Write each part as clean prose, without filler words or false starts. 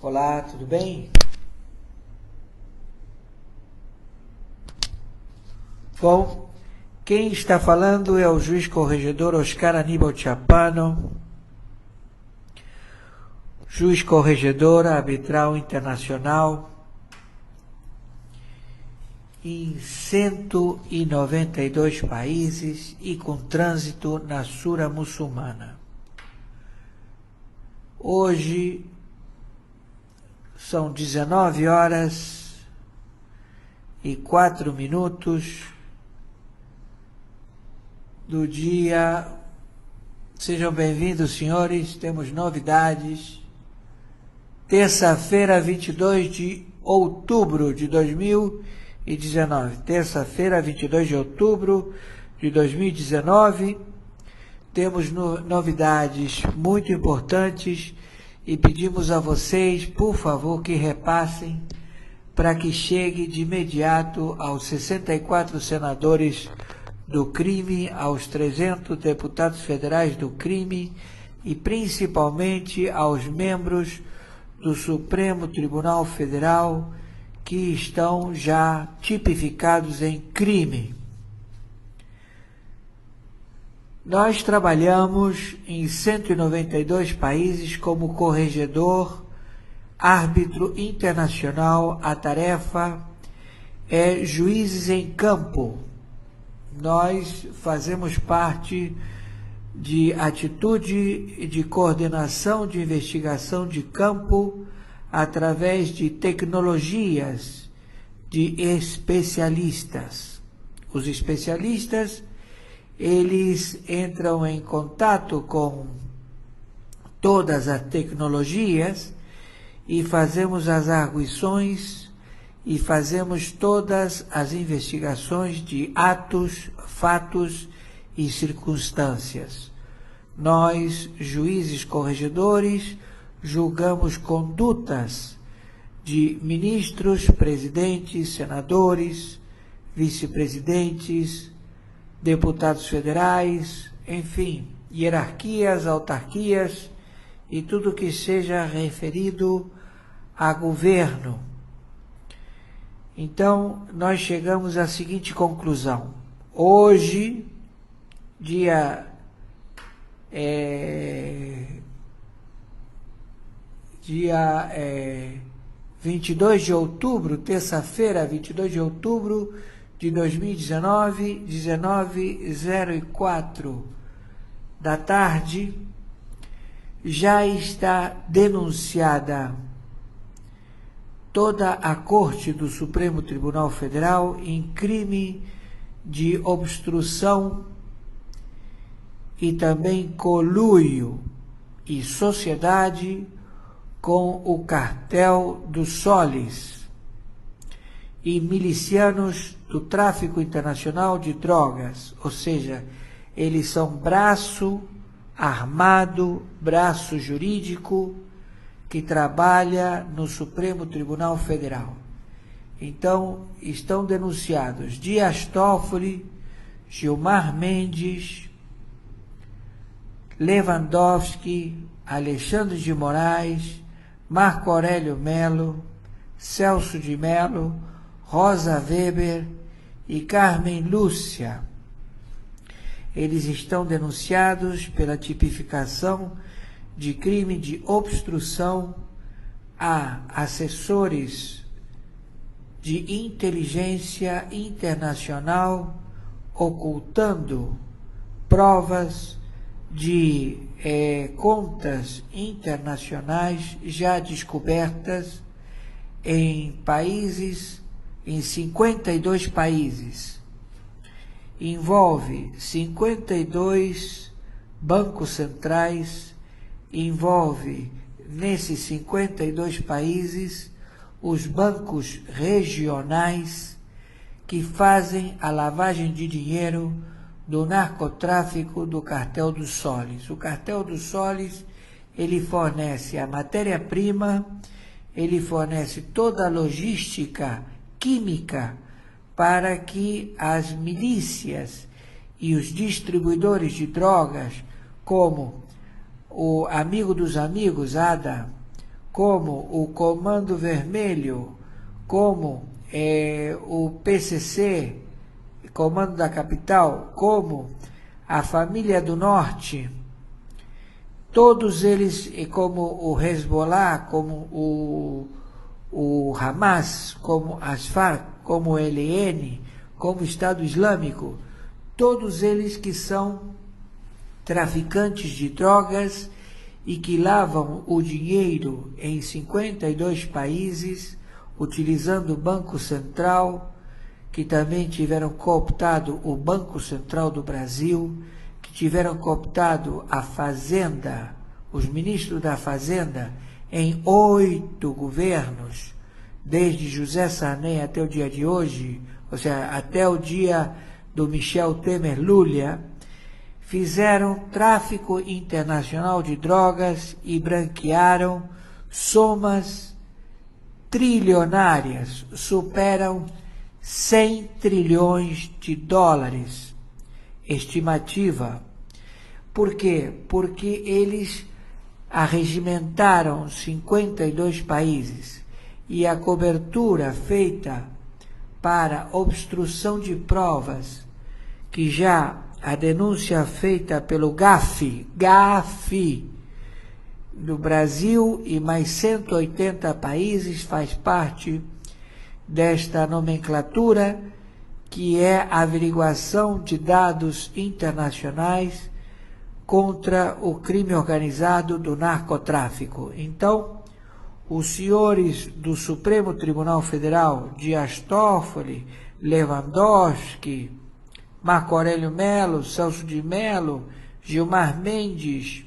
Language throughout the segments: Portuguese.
Olá, tudo bem? Bom, quem está falando é o juiz corregedor Oscar Aníbal Chapano, juiz corregedor arbitral internacional em 192 países e com trânsito na Sura muçulmana. Hoje são 19 horas e 4 minutos do dia. Sejam bem-vindos, senhores, temos novidades. Terça-feira, 22 de outubro de 2019. Terça-feira, 22 de outubro de 2019. Temos novidades muito importantes e pedimos a vocês, por favor, que repassem para que chegue de imediato aos 64 senadores do crime, aos 300 deputados federais do crime e principalmente aos membros do Supremo Tribunal Federal que estão já tipificados em crime. Nós trabalhamos em 192 países como corregedor, árbitro internacional. A tarefa é juízes em campo. Nós fazemos parte de atitude de coordenação de investigação de campo através de tecnologias de especialistas. Os especialistas, eles entram em contato com todas as tecnologias e fazemos as arguições e fazemos todas as investigações de atos, fatos e circunstâncias. Nós, juízes corregedores, julgamos condutas de ministros, presidentes, senadores, vice-presidentes, deputados federais, enfim, hierarquias, autarquias e tudo que seja referido a governo. Então, nós chegamos à seguinte conclusão. Hoje, dia 22 de outubro, terça-feira, 22 de outubro de 2019, 19h04 da tarde, já está denunciada toda a Corte do Supremo Tribunal Federal em crime de obstrução e também conluio e sociedade com o cartel dos soles e milicianos do tráfico internacional de drogas, ou seja, eles são braço armado, braço jurídico que trabalha no Supremo Tribunal Federal. Então, estão denunciados Dias Toffoli, Gilmar Mendes, Lewandowski, Alexandre de Moraes, Marco Aurélio Melo, Celso de Melo, Rosa Weber e Carmen Lúcia. Eles estão denunciados pela tipificação de crime de obstrução a assessores de inteligência internacional, ocultando provas de contas internacionais já descobertas em países, em 52 países. Envolve 52 bancos centrais, envolve nesses 52 países os bancos regionais que fazem a lavagem de dinheiro do narcotráfico do cartel dos soles. O cartel dos soles, ele fornece a matéria-prima, ele fornece toda a logística química para que as milícias e os distribuidores de drogas, como o amigo dos amigos, ADA, como o Comando Vermelho, como o PCC, Comando da Capital, como a Família do Norte, todos eles, como o Hezbollah, como o Hamas, como as Farc, como o ELN, como o Estado Islâmico, todos eles que são traficantes de drogas e que lavam o dinheiro em 52 países, utilizando o Banco Central, que também tiveram cooptado o Banco Central do Brasil, que tiveram cooptado a Fazenda, os ministros da Fazenda, em 8 governos, desde José Sarney até o dia de hoje, ou seja, até o dia do Michel Temer Lula, fizeram tráfico internacional de drogas e branquearam somas trilionárias, superam 100 trilhões de dólares, estimativa. Por quê? Porque eles arregimentaram 52 países e a cobertura feita para obstrução de provas, que já a denúncia feita pelo GAFI do Brasil e mais 180 países faz parte desta nomenclatura, que é a averiguação de dados internacionais contra o crime organizado do narcotráfico. Então, os senhores do Supremo Tribunal Federal, Dias Toffoli, Lewandowski, Marco Aurélio Melo, Celso de Mello, Gilmar Mendes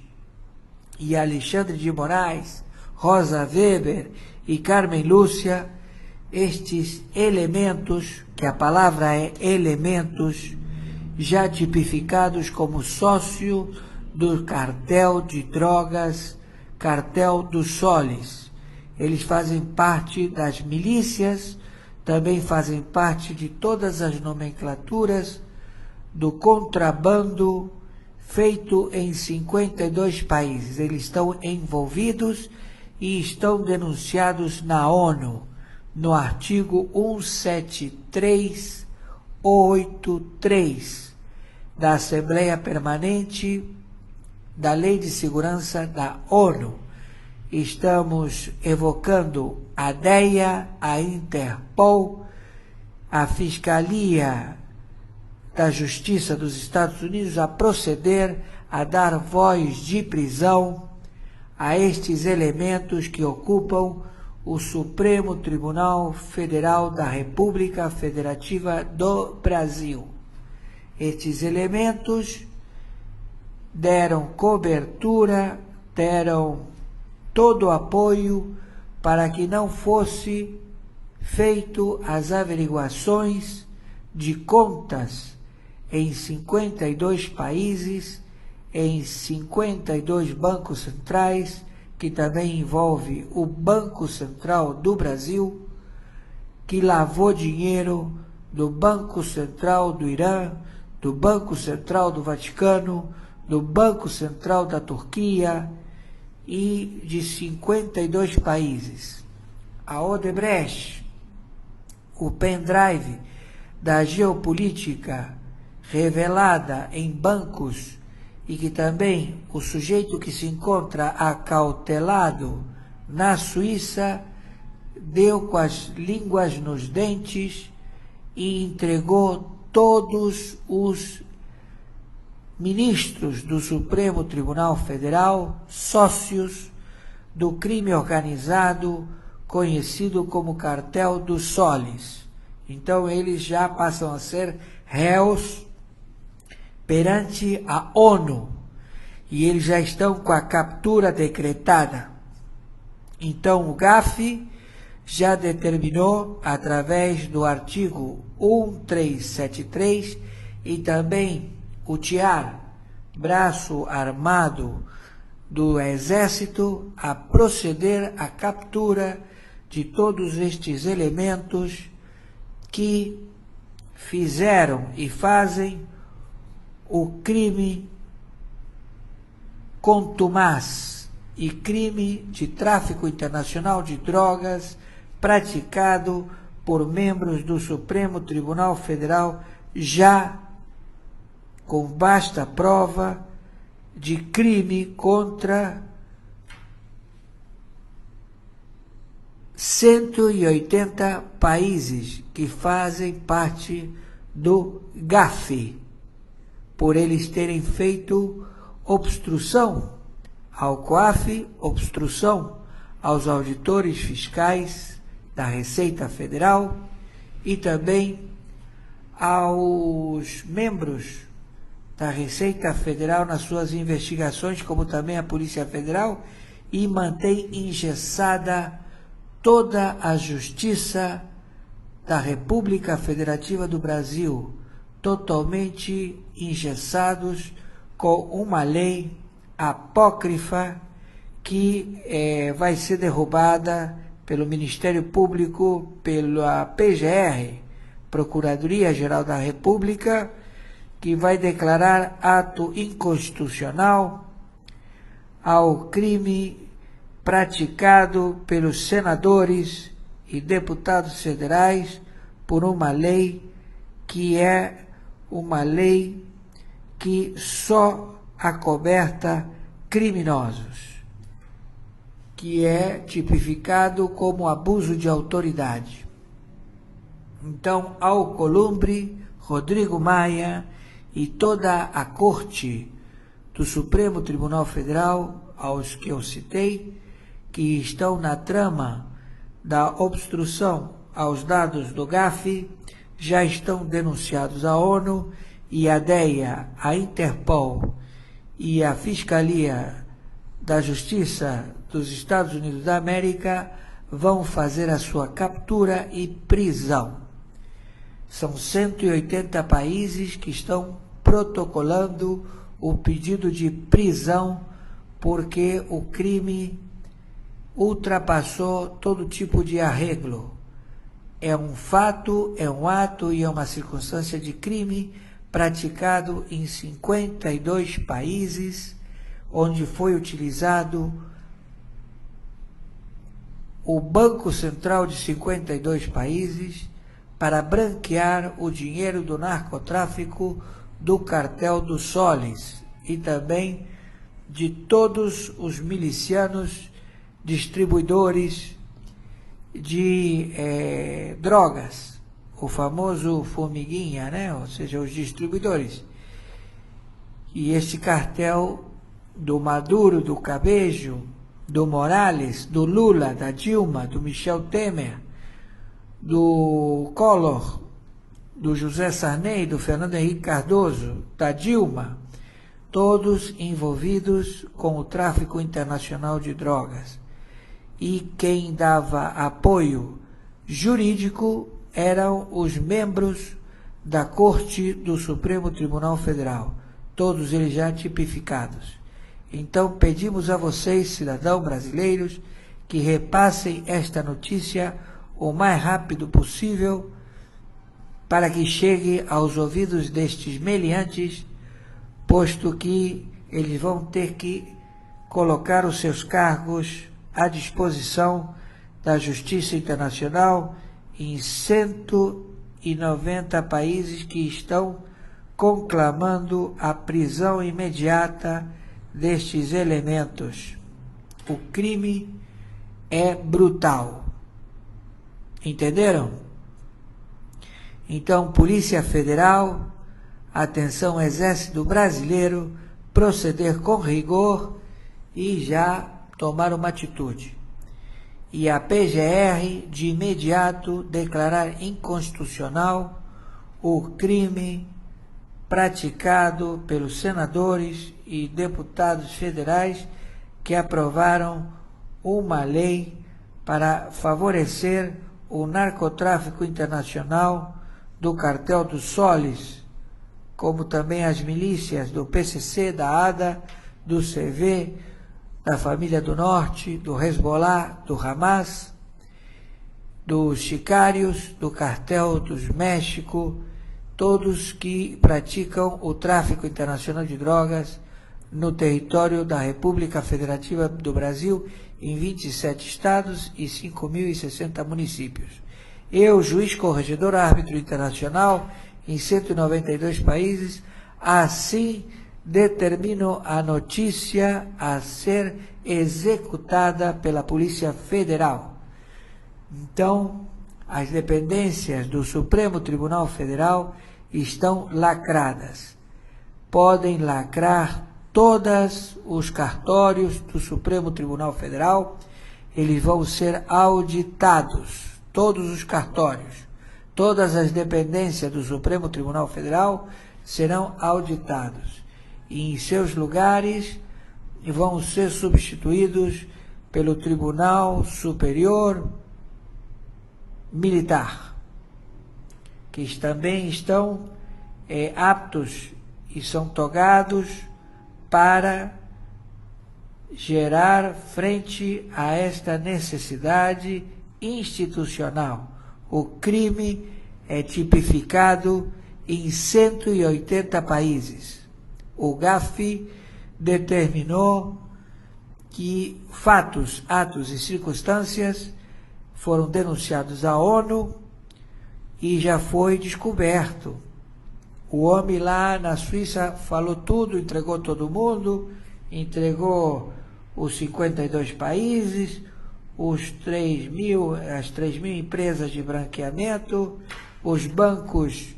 e Alexandre de Moraes, Rosa Weber e Carmen Lúcia, estes elementos, que a palavra é elementos, já tipificados como sócio do cartel de drogas, cartel dos soles. Eles fazem parte das milícias, também fazem parte de todas as nomenclaturas do contrabando feito em 52 países. Eles estão envolvidos e estão denunciados na ONU, no artigo 17383 da Assembleia Permanente da Lei de Segurança da ONU. Estamos evocando a DEA, a Interpol, a Fiscalia da Justiça dos Estados Unidos a proceder a dar voz de prisão a estes elementos que ocupam o Supremo Tribunal Federal da República Federativa do Brasil. Estes elementos deram cobertura, deram todo o apoio para que não fosse feito as averiguações de contas em 52 países, em 52 bancos centrais, que também envolve o Banco Central do Brasil, que lavou dinheiro do Banco Central do Irã, do Banco Central do Vaticano, do Banco Central da Turquia e de 52 países. A Odebrecht, o pendrive da geopolítica revelada em bancos, e que também o sujeito que se encontra acautelado na Suíça deu com as línguas nos dentes e entregou todos os ministros do Supremo Tribunal Federal, sócios do crime organizado conhecido como Cartel dos Soles. Então eles já passam a ser réus perante a ONU, e eles já estão com a captura decretada. Então o GAFI já determinou, através do artigo 1373, e também o TIAR, braço armado do Exército, a proceder à captura de todos estes elementos que fizeram e fazem o crime contumaz e crime de tráfico internacional de drogas praticado por membros do Supremo Tribunal Federal, já com vasta prova de crime contra 180 países que fazem parte do GAFI, por eles terem feito obstrução ao COAF, obstrução aos auditores fiscais da Receita Federal e também aos membros da Receita Federal nas suas investigações, como também a Polícia Federal, e mantém engessada toda a Justiça da República Federativa do Brasil, totalmente engessados com uma lei apócrifa que vai ser derrubada pelo Ministério Público, pela PGR, Procuradoria-Geral da República, que vai declarar ato inconstitucional ao crime praticado pelos senadores e deputados federais por uma lei que é uma lei que só acoberta criminosos, que é tipificado como abuso de autoridade. Então, Alcolumbre, Rodrigo Maia e toda a Corte do Supremo Tribunal Federal, aos que eu citei, que estão na trama da obstrução aos dados do GAFI, já estão denunciados à ONU, e a DEA, a Interpol e a Fiscalia da Justiça dos Estados Unidos da América vão fazer a sua captura e prisão. São 180 países que estão protocolando o pedido de prisão, porque o crime ultrapassou todo tipo de arreglo. É um fato, é um ato e é uma circunstância de crime praticado em 52 países, onde foi utilizado o Banco Central de 52 países para branquear o dinheiro do narcotráfico do cartel do Solis e também de todos os milicianos distribuidores de drogas, o famoso formiguinha, né? Ou seja, os distribuidores. E esse cartel do Maduro, do Cabejo, do Morales, do Lula, da Dilma, do Michel Temer, do Collor, do José Sarney, do Fernando Henrique Cardoso, da Dilma, todos envolvidos com o tráfico internacional de drogas. E quem dava apoio jurídico eram os membros da Corte do Supremo Tribunal Federal, todos eles já tipificados. Então pedimos a vocês, cidadãos brasileiros, que repassem esta notícia o mais rápido possível para que chegue aos ouvidos destes meliantes, posto que eles vão ter que colocar os seus cargos à disposição da Justiça Internacional em 190 países que estão conclamando a prisão imediata destes elementos. O crime é brutal. Entenderam? Então, Polícia Federal, atenção, Exército Brasileiro, proceder com rigor e já tomar uma atitude. E a PGR, de imediato, declarar inconstitucional o crime praticado pelos senadores e deputados federais que aprovaram uma lei para favorecer o narcotráfico internacional do cartel do Solis, como também as milícias do PCC, da ADA, do CV, da Família do Norte, do Hezbollah, do Hamas, dos sicários, do cartel dos México, todos que praticam o tráfico internacional de drogas no território da República Federativa do Brasil, em 27 estados e 5.060 municípios. Eu, juiz corregedor árbitro internacional, em 192 países, assim determino a notícia a ser executada pela Polícia Federal. Então, as dependências do Supremo Tribunal Federal estão lacradas. Podem lacrar todos os cartórios do Supremo Tribunal Federal, eles vão ser auditados, todos os cartórios, todas as dependências do Supremo Tribunal Federal serão auditados. E em seus lugares vão ser substituídos pelo Tribunal Superior Militar, que também estão aptos e são togados para gerar frente a esta necessidade institucional. O crime é tipificado em 180 países. O GAFI determinou que fatos, atos e circunstâncias foram denunciados à ONU e já foi descoberto. O homem lá na Suíça falou tudo, entregou todo mundo, entregou os 52 países, as 3.000 empresas de branqueamento, os bancos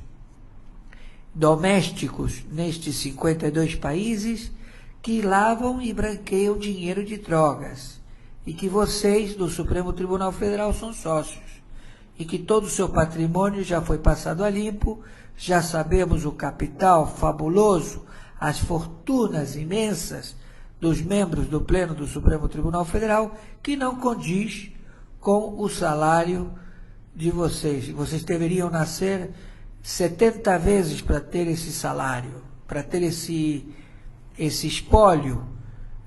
domésticos nestes 52 países que lavam e branqueiam dinheiro de drogas. E que vocês, do Supremo Tribunal Federal, são sócios. E que todo o seu patrimônio já foi passado a limpo, já sabemos o capital fabuloso, as fortunas imensas dos membros do Pleno do Supremo Tribunal Federal, que não condiz com o salário de vocês. Vocês deveriam nascer 70 vezes para ter esse salário, para ter esse espólio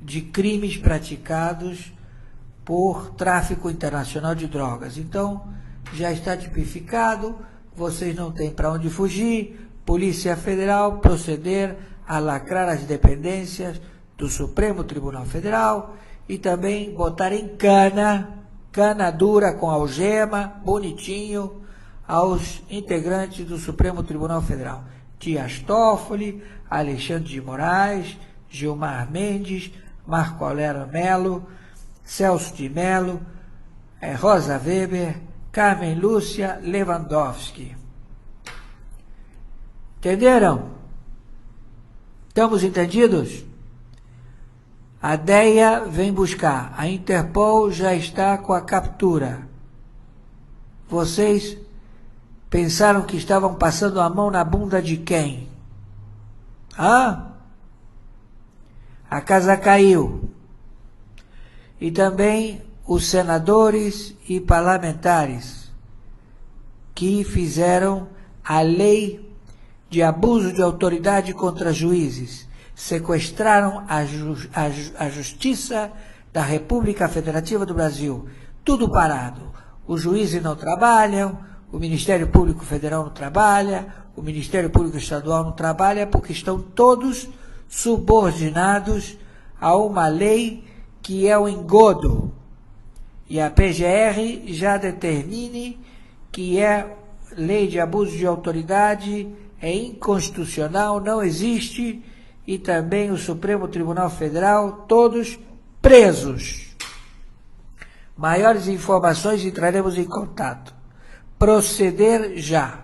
de crimes praticados por tráfico internacional de drogas. Então, já está tipificado, vocês não têm para onde fugir, Polícia Federal proceder a lacrar as dependências do Supremo Tribunal Federal e também botar em cana dura com algema, bonitinho, aos integrantes do Supremo Tribunal Federal. Dias Toffoli, Alexandre de Moraes, Gilmar Mendes, Marco Aurélio Melo, Celso de Mello, Rosa Weber, Carmen Lúcia Lewandowski. Entenderam? Estamos entendidos? A DEA vem buscar, a Interpol já está com a captura. Vocês pensaram que estavam passando a mão na bunda de quem? A casa caiu. E também os senadores e parlamentares que fizeram a lei de abuso de autoridade contra juízes, sequestraram a Justiça da República Federativa do Brasil, tudo parado. Os juízes não trabalham, o Ministério Público Federal não trabalha, o Ministério Público Estadual não trabalha, porque estão todos subordinados a uma lei que é o engodo. E a PGR já determine que lei de abuso de autoridade é inconstitucional, não existe, e também o Supremo Tribunal Federal, todos presos. Maiores informações entraremos em contato. Proceder já.